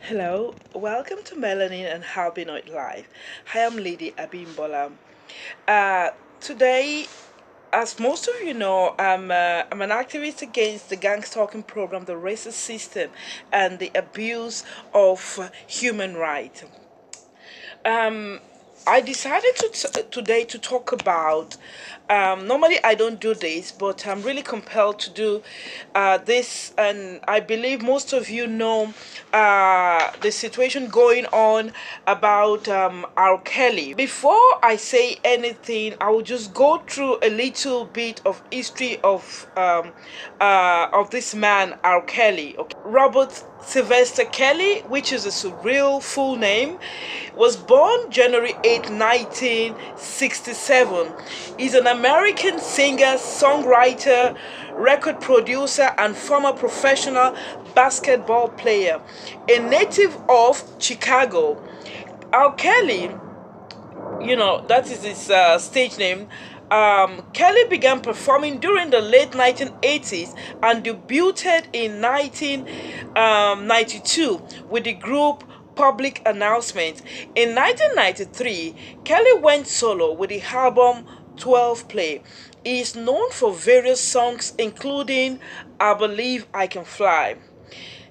Hello, welcome to Melanin and Albinoid Live. I am Lady Abimbola. Uh, Today, as most of you know, I'm an activist against the Gangstalking program, the racist system, and the abuse of human rights. Um, I decided today to talk about. Normally, I don't do this, but I'm really compelled to do this, and I believe most of you know the situation going on about R.KELLY. Before I say anything, I will just go through a little bit of history of this man, R.KELLY. Okay. Robert Sylvester Kelly, which is a surreal full name, was born January 8, 1967. He's an American singer, songwriter, record producer, and former professional basketball player. A native of Chicago, R. Kelly, that is his stage name. Kelly began performing during the late 1980s and debuted in 1992 with the group Public Announcement. In 1993, Kelly went solo with the album 12 Play. He is known for various songs including I Believe I Can Fly.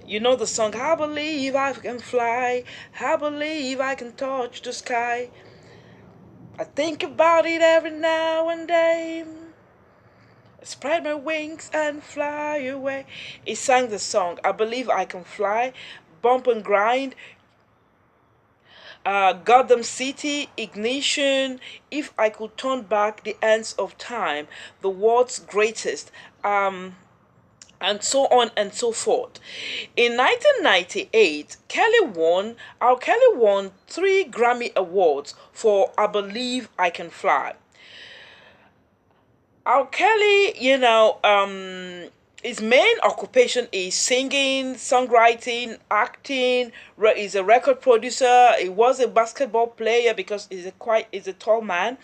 You know the song I Believe I Can Fly, I Believe I Can Touch the Sky. I think about it every now and then. Spread my wings and fly away. He sang the song I Believe I Can Fly, Bump and Grind, Gotham City, Ignition, If I Could Turn Back the Ends of Time, The World's Greatest, and so on and so forth. In 1998, Kelly won 3 Grammy Awards for I Believe I Can Fly. Kelly, his main occupation is singing, songwriting, acting. He's a record producer. He was a basketball player because he's a tall man,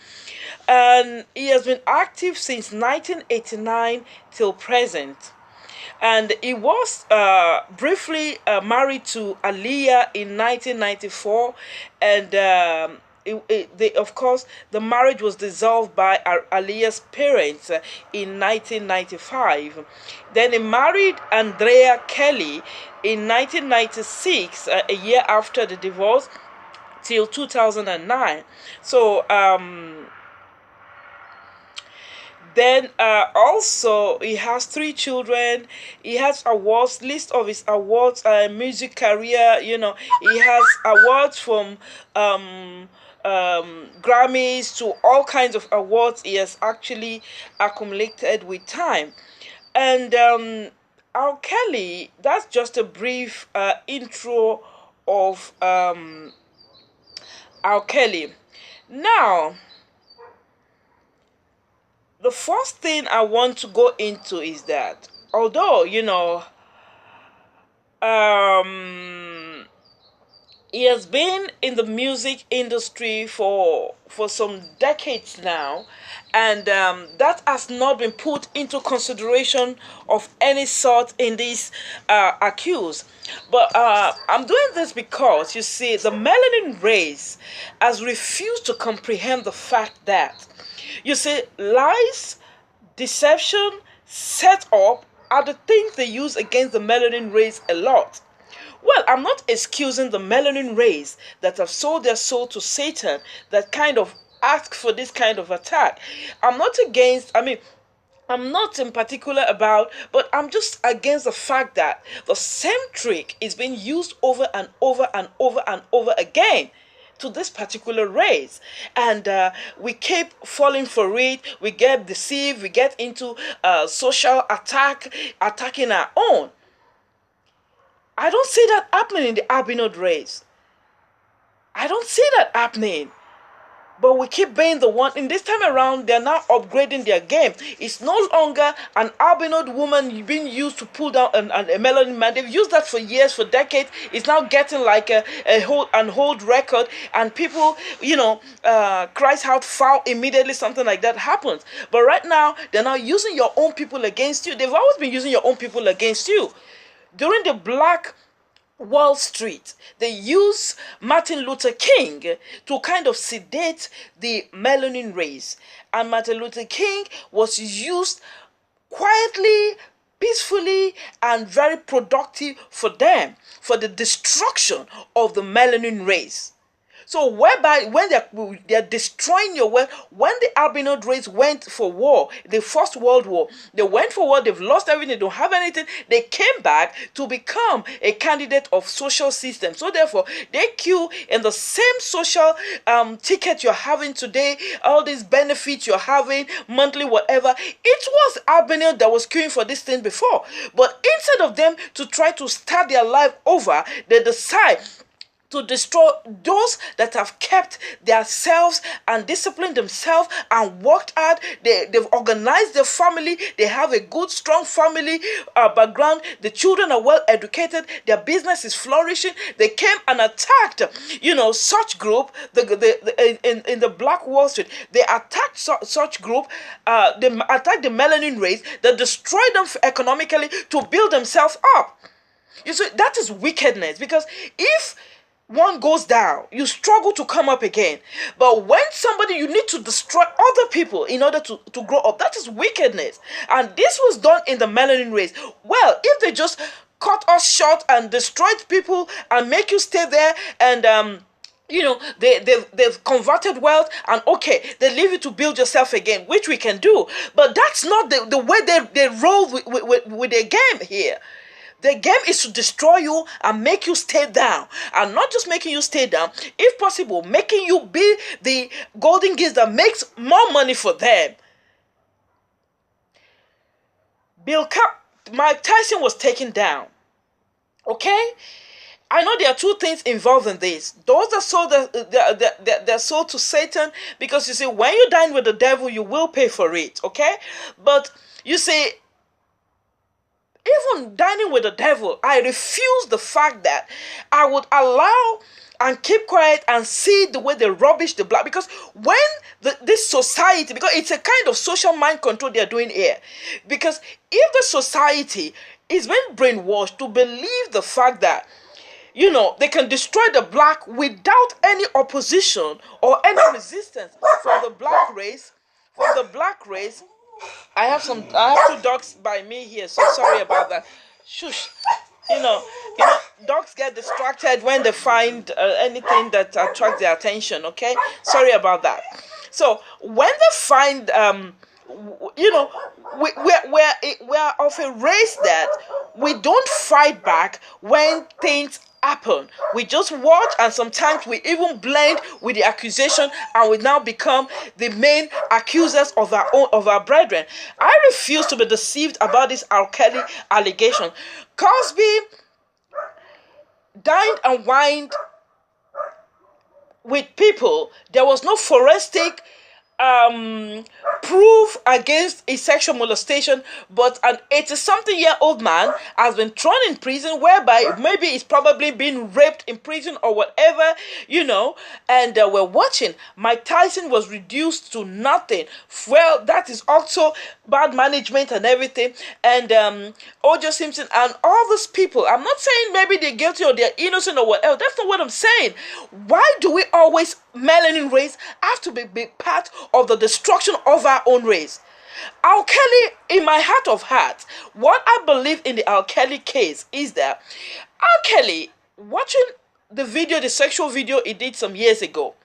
and he has been active since 1989 till present. And he was briefly married to Aaliyah in 1994, and of course, the marriage was dissolved by Aaliyah's parents in 1995. Then he married Andrea Kelly in 1996, a year after the divorce, till 2009. So, then also he has 3 children. He has awards, list of his awards, music career. He has awards from Grammys to all kinds of awards he has actually accumulated with time. And R. Kelly, that's just a brief intro of R. Kelly. Now, the first thing I want to go into is that although um he has been in the music industry for some decades now, and that has not been put into consideration of any sort in this accuse. But I'm doing this because you see the melanin race has refused to comprehend the fact that you see lies, deception, set up are the things they use against the melanin race a lot. Well, I'm not excusing the melanin race that have sold their soul to Satan, that kind of ask for this kind of attack. I'm not against, I'm not in particular about, but I'm just against the fact that the same trick is being used over and over and over and over again to this particular race, and we keep falling for it. We get deceived, we get into social attacking our own. I don't see that happening in the albino race. I don't see that happening. But we keep being the one. In this time around, they're now upgrading their game. It's no longer an albino woman being used to pull down a melanin man. They've used that for years, for decades. It's now getting like an hold record, and people, cries out foul immediately. Something like that happens. But right now, they're now using your own people against you. They've always been using your own people against you. During the black Wall Street. They use Martin Luther King to kind of sedate the melanin race. And Martin Luther King was used quietly, peacefully, and very productive for them, for the destruction of the melanin race. So whereby when they're destroying your wealth, when the albino race went for war, the First World War, they went for war, they've lost everything, they don't have anything, they came back to become a candidate of social system. So therefore, they queue in the same social ticket you're having today, all these benefits you're having, monthly, whatever. It was albino that was queuing for this thing before. But instead of them to try to start their life over, they decide to destroy those that have kept themselves and disciplined themselves and worked hard. They've organized their family. They have a good, strong family background. The children are well educated. Their business is flourishing. They came and attacked, such group. In the Black Wall Street, they attacked such group. They attacked the melanin race. They destroyed them economically to build themselves up. You see, that is wickedness, because if one goes down, you struggle to come up again. But when somebody, you need to destroy other people in order to grow up. That is wickedness. And this was done in the melanin race. Well, if they just cut us short and destroyed people and make you stay there and they've converted wealth, and okay, they leave you to build yourself again, which we can do. But that's not the way they roll with their game here. The game is to destroy you and make you stay down. And not just making you stay down, if possible, making you be the golden geese that makes more money for them. Mike Tyson was taken down. Okay? I know there are two things involved in this. Those that sold they're sold to Satan, because you see, when you dine with the devil, you will pay for it. Okay? But you see, even dining with the devil, I refuse the fact that I would allow and keep quiet and see the way they rubbish the black. Because when this society, because it's a kind of social mind control they're doing here. Because if the society is being brainwashed to believe the fact that they can destroy the black without any opposition or any resistance from the black race, I have two dogs by me here, so sorry about that. Shush. Dogs get distracted when they find anything that attracts their attention. Okay, sorry about that. So when they find, we're of a race that we don't fight back when things happen. We just watch, and sometimes we even blend with the accusation, and we now become the main accusers of our brethren. I refuse to be deceived about this R.KELLY allegation. Cosby dined and wined with people. There was no forensic proof against a sexual molestation, but an 80-something-year-old man has been thrown in prison, whereby maybe he's probably been raped in prison or whatever, and we're watching. Mike Tyson was reduced to nothing. Well, that is also bad management and everything. And O.J. Simpson and all these people, I'm not saying maybe they're guilty or they're innocent or whatever. That's not what I'm saying. Why do we always, melanin race, have to be part of the destruction of our own race? R.KELLY, in my heart of hearts, what I believe in the R.KELLY case is that R.KELLY, watching the sexual video he did some years ago,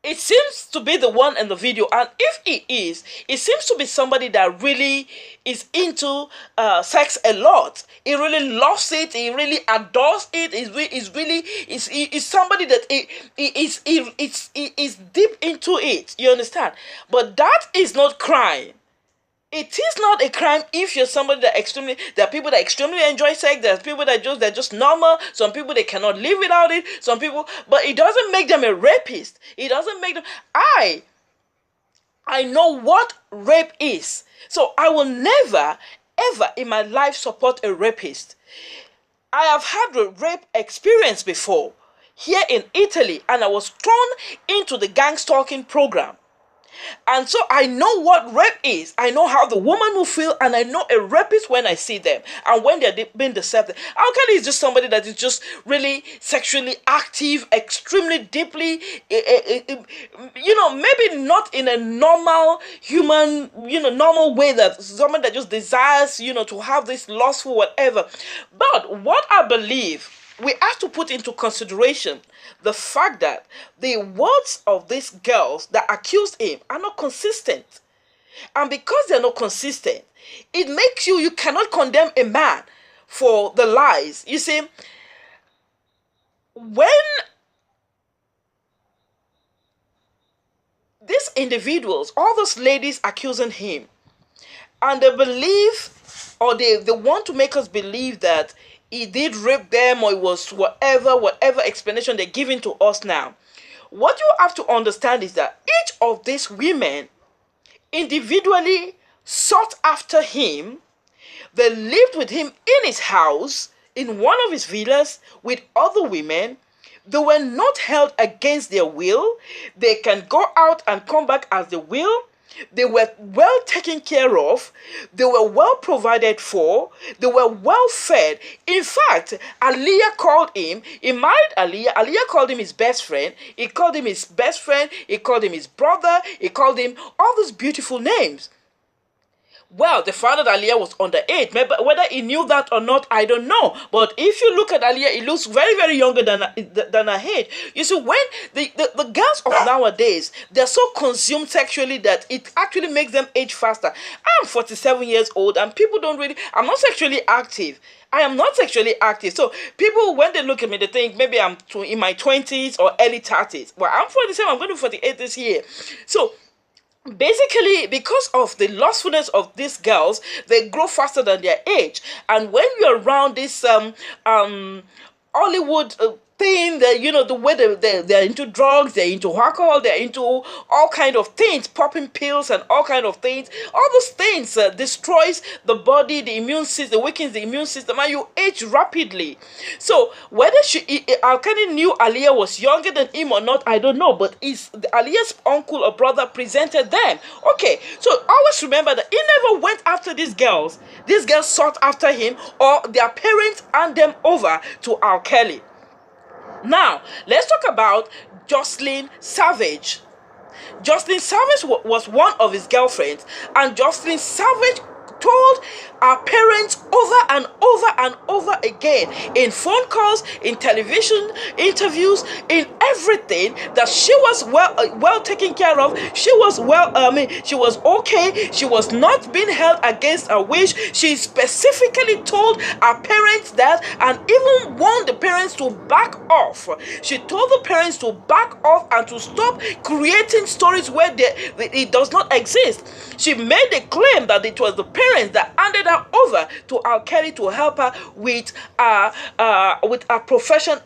it seems to be the one in the video, and if he is, it seems to be somebody that really is into sex a lot. He really loves it. He really adores it. He's somebody that is deep into it. You understand? But that is not crime. It is not a crime if you're somebody there are people that extremely enjoy sex. There's people they're just normal. Some people, they cannot live without it. Some people, but it doesn't make them a rapist. It doesn't make them. I know what rape is. So I will never, ever in my life support a rapist. I have had a rape experience before here in Italy, and I was thrown into the Gangstalking program. And so I know what rape is. I know how the woman will feel, and I know a rapist when I see them and when they're being deceptive. R.KELLY is just somebody that is just really sexually active, extremely deeply, maybe not in a normal human, normal way, that someone that just desires, to have this lustful whatever. But what I believe, we have to put into consideration the fact that the words of these girls that accused him are not consistent. And because they're not consistent, it makes you cannot condemn a man for the lies. You see, when these individuals, all those ladies accusing him, and they believe, or they want to make us believe that he did rape them, or it was whatever explanation they're giving to us now. What you have to understand is that each of these women individually sought after him. They lived with him in his house, in one of his villas, with other women. They were not held against their will. They can go out and come back as they will. They were well taken care of. They were well provided for. They were well fed. In fact, Aliyah called him. He married Aliyah. Aliyah called him his best friend. He called him his best friend. He called him his brother. He called him all those beautiful names. Well, the father that Aliyah was underage. Maybe whether he knew that or not, I don't know. But if you look at Aliyah, he looks very, very younger than her age. You see, when the girls of nowadays, they're so consumed sexually that it actually makes them age faster. I'm 47 years old, and people don't really. I'm not sexually active. I am not sexually active. So people, when they look at me, they think maybe I'm in my 20s or early 30s. Well, I'm 47. I'm going to be 48 this year. So basically, because of the lustfulness of these girls, they grow faster than their age. And when you're around this Hollywood thing, that the way they're into drugs, they're into alcohol, they're into all kind of things, popping pills and all kind of things, all those things destroys the body, the immune system, weakens the immune system, and you age rapidly. So whether R.KELLY knew Aliyah was younger than him or not, I don't know, but Aliyah's uncle or brother presented them. Okay, so always remember that he never went after these girls. These girls sought after him, or their parents hand them over to R.KELLY. Now, let's talk about Jocelyn Savage. Jocelyn Savage was one of his girlfriends, and Jocelyn Savage told our parents over and over and over again, in phone calls, in television interviews, in everything, that she was well taken care of. She was she was okay. She was not being held against her wish. She specifically told our parents that, and even warned the parents to back off. She told the parents to back off and to stop creating stories where it does not exist. She made a claim that it was the parents that handed her over to R.KELLY to help her with her profession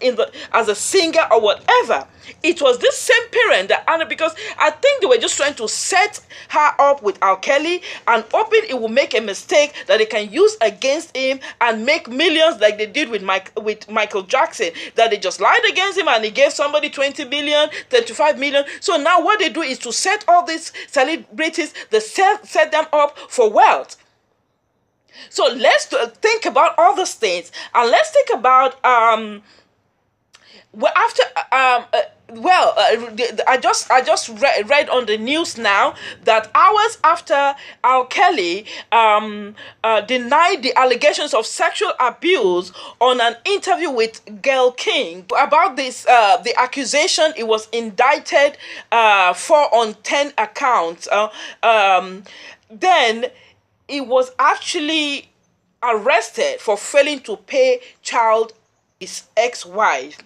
as a singer or whatever. It was this same parent that handed, because I think they were just trying to set her up with R.KELLY and hoping it will make a mistake that they can use against him and make millions, like they did with Michael Jackson, that they just lied against him and he gave somebody 20 million, 35 million. So now what they do is to set all these celebrities, they set them up for wealth. So let's think about all those things, and let's think about I just read on the news now that hours after R.KELLY denied the allegations of sexual abuse on an interview with Gayle King about this, the accusation he was indicted for on 10 accounts. Then he was actually arrested for failing to pay child his ex-wife.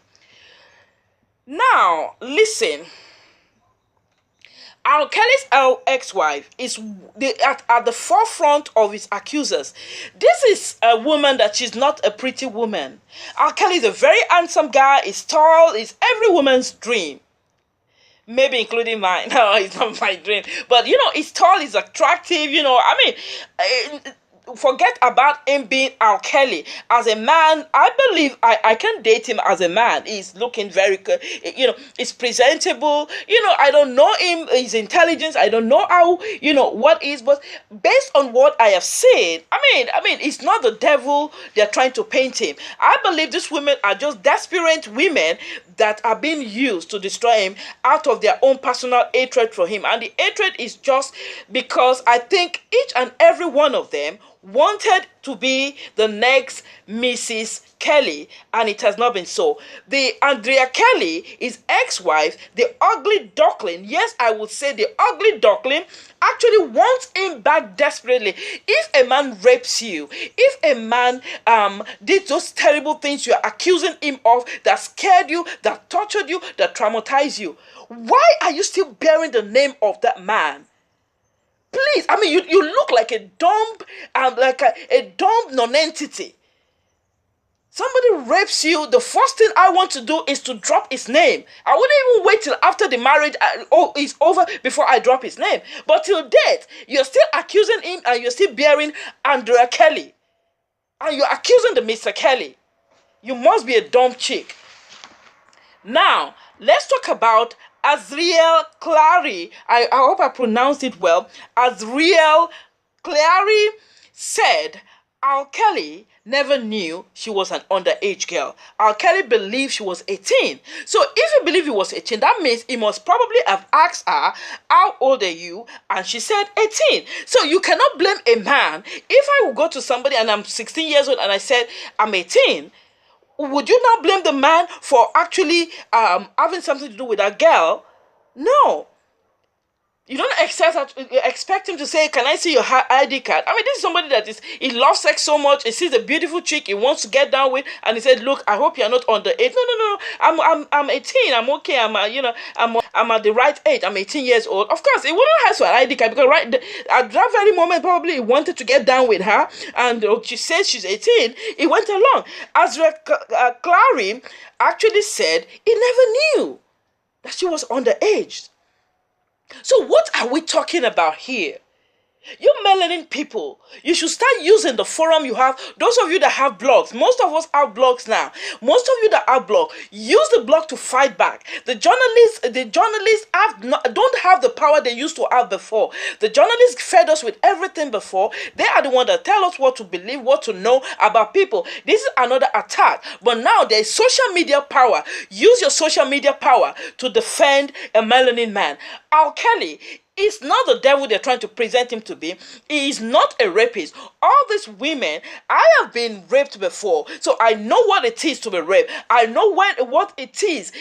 Now, listen. R.KELLY's ex-wife is at the forefront of his accusers. This is a woman that she's not a pretty woman. R.KELLY is a very handsome guy. He's tall. He's every woman's dream. Maybe including mine. No, it's not my dream. But, he's tall, he's attractive, forget about him being R.KELLY. As a man, I believe I can date him as a man. He's looking very good. He's presentable. I don't know him, his intelligence. I don't know how, what is, but based on what I have seen, I mean, it's not the devil they're trying to paint him. I believe these women are just desperate women that are being used to destroy him out of their own personal hatred for him. And the hatred is just because I think each and every one of them wanted to be the next Mrs. Kelly, and it has not been so. The Andrea Kelly, his ex-wife, the ugly duckling, yes, I would say the ugly duckling, actually wants him back desperately. If a man rapes you, if a man did those terrible things you're accusing him of, that scared you, that tortured you, that traumatized you, why are you still bearing the name of that man? Please, I mean, you look like a dumb, a dumb non-entity. Somebody rapes you, the first thing I want to do is to drop his name. I wouldn't even wait till after the marriage is over before I drop his name. But till death, you're still accusing him and you're still bearing Andrea Kelly. And you're accusing the Mr. Kelly. You must be a dumb chick. Now, let's talk about R.KELLY. I hope I pronounced it well. R.KELLY said R.KELLY never knew she was an underage girl. R.KELLY believed she was 18. So if he believed he was 18, that means he must probably have asked her, how old are you? And she said 18. So you cannot blame a man. If I would go to somebody and I'm 16 years old and I said I'm 18, would you now blame the man for actually having something to do with that girl? No. You don't expect him to say, can I see your ID card? I mean, this is somebody he loves sex so much, he sees a beautiful chick he wants to get down with, and he said, look, I hope you're not underage. No. I'm 18, I'm okay, I'm at the right age, I'm 18 years old. Of course, he wouldn't ask for an ID card, because at that very moment, probably he wanted to get down with her, and she says she's 18, he went along. R.KELLY actually said he never knew that she was underage. So what are we talking about here? You melanin people, you should start using the forum you have. Those of you that have blogs, most of us have blogs now. Most of you that have blog, use the blog to fight back. The journalists don't have the power they used to have before. The journalists fed us with everything before. They are the ones that tell us what to believe, what to know about people. This is another attack. But now there is social media power. Use your social media power to defend a melanin man. R.KELLY is not the devil they're trying to present him to be. He is not a rapist. All these women, I have been raped before, so I know what it is to be raped. I know what it is,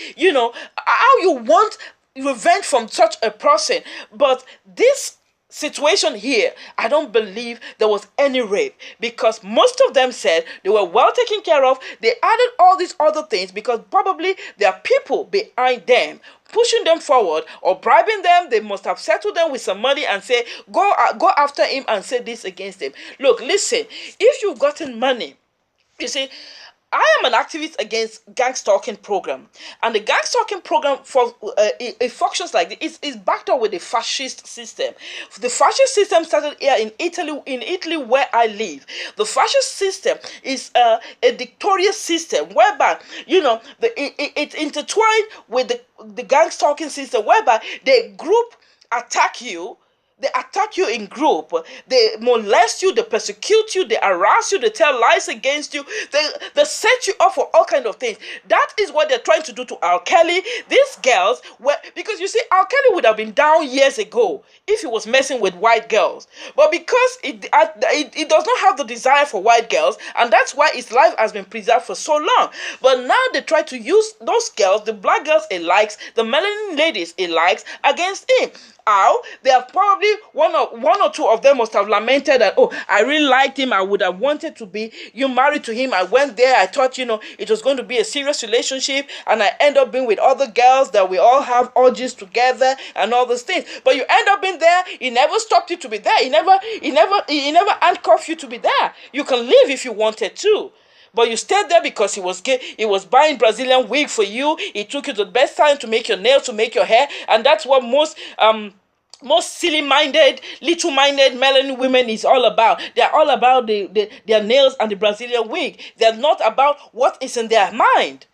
how you want revenge from such a person. But this situation here, I don't believe there was any rape, because most of them said they were well taken care of. They added all these other things because probably there are people behind them pushing them forward or bribing them. They must have settled them with some money and say, go after him and say this against him. Look, listen, if you've gotten money, you see, I am an activist against Gangstalking program, and the Gangstalking program it functions like this. It's backed up with the fascist system. The fascist system started here in Italy where I live. The fascist system is a dictatorial system whereby it's intertwined with the Gangstalking system, whereby the group attack you. They attack you in group. They molest you. They persecute you. They harass you. They tell lies against you. They set you up for all kinds of things. That is what they're trying to do to R.KELLY. These girls because you see, R.KELLY would have been down years ago if he was messing with white girls. But because it does not have the desire for white girls, and that's why his life has been preserved for so long. But now they try to use those girls, the black girls he likes, the melanin ladies he likes, against him. How? They have probably one or two of them must have lamented that, oh, I really liked him, I would have wanted to be married to him. I went there, I thought it was going to be a serious relationship, and I end up being with other girls that we all have orgies together and all those things. But you end up being there, he never stopped you to be there, he never handcuffed you to be there. You can leave if you wanted to. But you stayed there because he was gay. He was buying Brazilian wig for you. He took you to the best time to make your nails, to make your hair. And that's what most most silly-minded, little-minded melanin women is all about. They're all about their nails and the Brazilian wig. They're not about what is in their mind.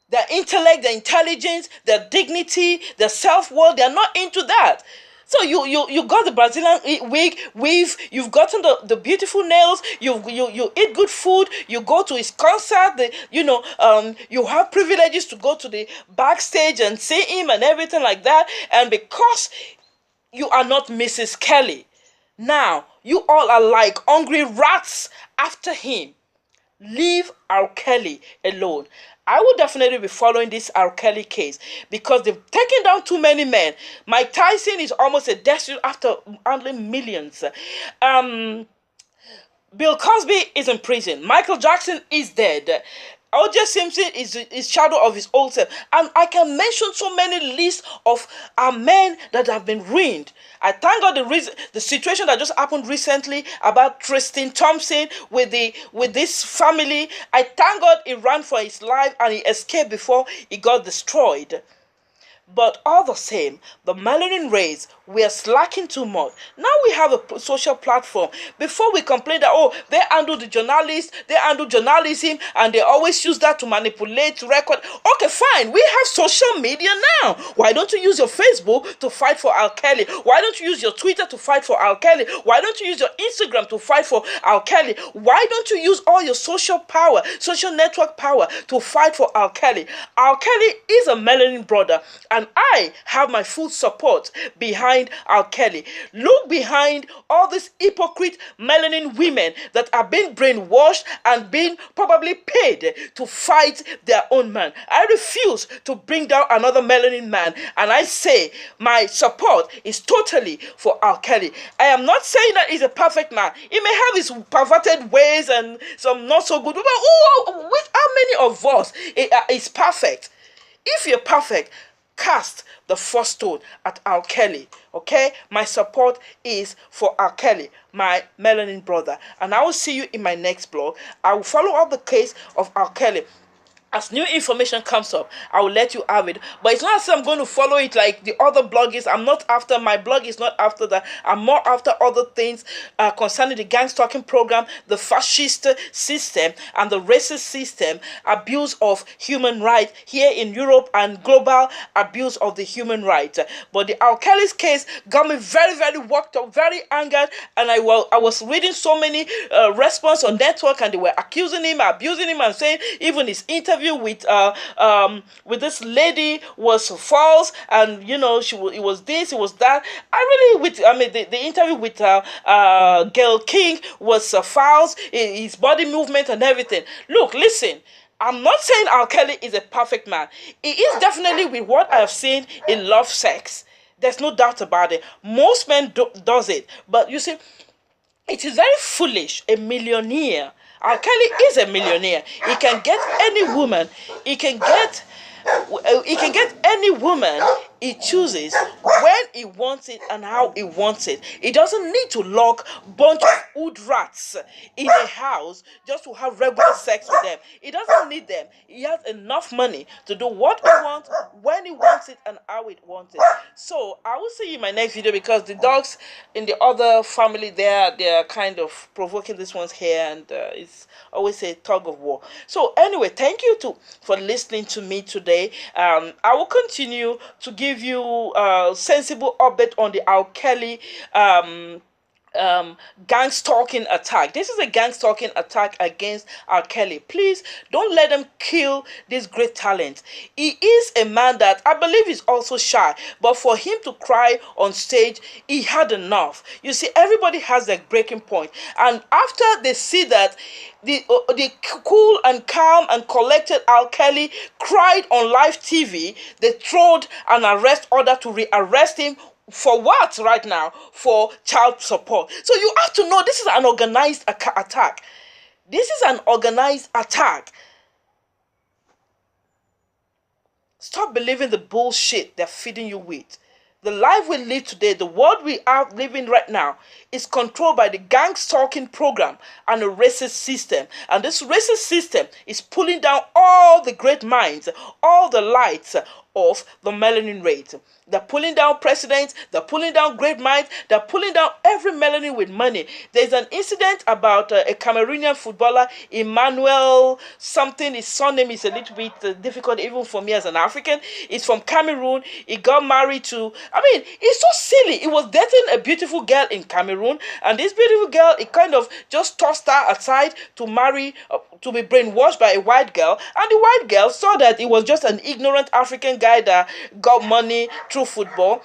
Their intellect, their intelligence, their dignity, their self-worth, they're not into that. So you got the Brazilian wig, weave, you've gotten the beautiful nails, you eat good food, you go to his concert, you have privileges to go to the backstage and see him and everything like that. And because you are not Mrs. Kelly, now you all are like hungry rats after him. Leave R.KELLY alone. I will definitely be following this R.KELLY case because they've taken down too many men. Mike Tyson is almost a destitute after handling millions. Bill Cosby is in prison. Michael Jackson is dead. O.J. Simpson is shadow of his old self. And I can mention so many lists of men that have been ruined. I thank God the situation that just happened recently about Tristan Thompson with this family. I thank God he ran for his life and he escaped before he got destroyed. But all the same, the melanin race, we are slacking too much. Now we have a social platform. Before we complain that, oh, they handle the journalists, they handle journalism, and they always use that to manipulate, to record. Okay, fine, we have social media now. Why don't you use your Facebook to fight for R.KELLY? Why don't you use your Twitter to fight for R.KELLY? Why don't you use your Instagram to fight for R.KELLY? Why don't you use all your social power, social network power to fight for R.KELLY? R.KELLY is a melanin brother, and I have my full support behind R.KELLY. Look behind all these hypocrite melanin women that are being brainwashed and being probably paid to fight their own man. I refuse to bring down another melanin man, and I say my support is totally for R.KELLY. I am not saying that he's a perfect man. He may have his perverted ways and some not so good, but how many of us is perfect? If you're perfect, cast the first stone at R.KELLY. Okay, my support is for R.KELLY, my melanin brother, and I will see you in my next blog. I will follow up the case of R.KELLY. As new information comes up, I will let you have it. But it's not as if I'm going to follow it like the other bloggers. I'm not after, my blog is not after that. I'm more after other things concerning the Gangstalking program, the fascist system, and the racist system, abuse of human rights here in Europe, and global abuse of the human rights. But the R.KELLY's case got me very, very worked up, very angered, and I was reading so many response on network, and they were accusing him, abusing him, and saying even his interview with this lady was false, and it was this, it was that. The interview with Gayle King was false, his body movement and everything. Look, listen, I'm not saying R.KELLY is a perfect man. He is definitely, with what I have seen, in love sex. There's no doubt about it. Most men does it, but you see, it is very foolish. A millionaire. R.KELLY is a millionaire. He can get any woman. He can get any woman he chooses when he wants it and how he wants it. He doesn't need to lock a bunch of hood rats in a house just to have regular sex with them. He doesn't need them. He has enough money to do what he wants, when he wants it, and how he wants it. So I will see you in my next video, because the dogs in the other family, they're kind of provoking this one's hair, and it's always a tug of war. So anyway, thank you for listening to me today. I will continue to give you sensible update on the R.KELLY gang-stalking attack. This is a gang-stalking attack against R.KELLY. Please don't let them kill this great talent. He is a man that I believe is also shy, but for him to cry on stage, he had enough. You see, everybody has their breaking point, and after they see that the cool and calm and collected R.KELLY cried on live TV, they throwed an arrest order to rearrest him. For what right now? For child support. So you have to know this is an organized attack. This is an organized attack. Stop believing the bullshit they're feeding you with. The life we live today, the world we are living right now, is controlled by the gang-stalking program and a racist system. And this racist system is pulling down all the great minds, all the lights of the melanin race. They're pulling down presidents, they're pulling down great minds, they're pulling down every melanin with money. There's an incident about a Cameroonian footballer, Emmanuel something. His surname is a little bit difficult even for me as an African. He's from Cameroon. He got married to, I mean, it's so silly. He was dating a beautiful girl in Cameroon, and this beautiful girl, he kind of just tossed her aside to marry, to be brainwashed by a white girl, and the white girl saw that he was just an ignorant African guy that got money through football,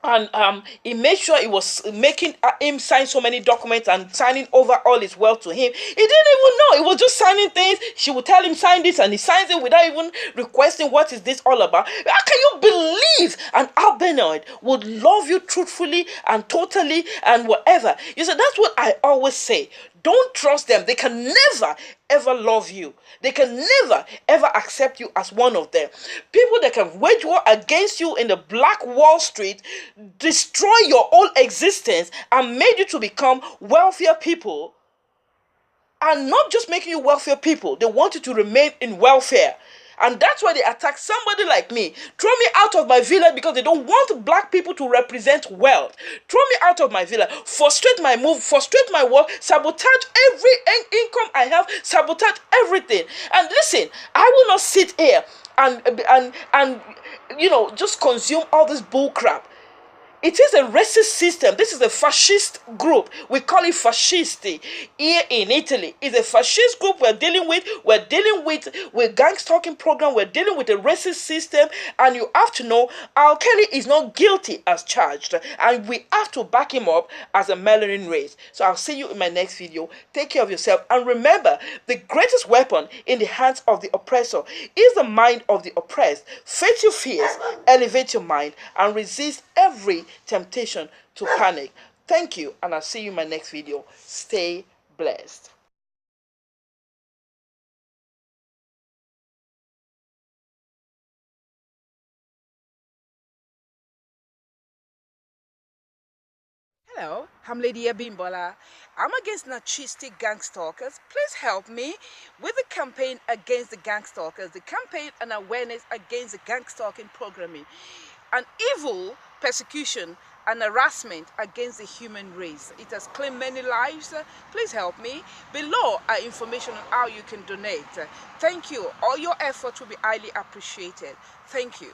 and he made sure he was making him sign so many documents and signing over all his wealth to him. He didn't even know. He was just signing things. She would tell him sign this, and he signs it without even requesting what is this all about. How can you believe an albinoid would love you truthfully and totally and whatever? You see, that's what I always say. Don't trust them. They can never ever love you. They can never ever accept you as one of them. People that can wage war against you in the Black Wall Street, destroy your whole existence, and made you to become wealthier people, and not just making you wealthier people, they want you to remain in welfare. And that's why they attack somebody like me. Throw me out of my villa because they don't want black people to represent wealth. Throw me out of my villa. Frustrate my move, frustrate my work, sabotage every income I have, sabotage everything. And listen, I will not sit here and just consume all this bull crap. It is a racist system. This is a fascist group. We call it fascisti here in Italy. It's a fascist group we're dealing with. We're dealing with Gangstalking program. We're dealing with a racist system. And you have to know R.KELLY is not guilty as charged. And we have to back him up as a melanin race. So I'll see you in my next video. Take care of yourself. And remember, the greatest weapon in the hands of the oppressor is the mind of the oppressed. Face your fears, elevate your mind, and resist every temptation to panic. Thank you, and I'll see you in my next video. Stay blessed. Hello, I'm Lady Abimbola. I'm against narcissistic gang stalkers. Please help me with the campaign against the gang stalkers, the campaign and awareness against the gang stalking programming, an evil persecution and harassment against the human race. It has claimed many lives. Please help me. Below are information on how you can donate. Thank you. All your efforts will be highly appreciated. Thank you.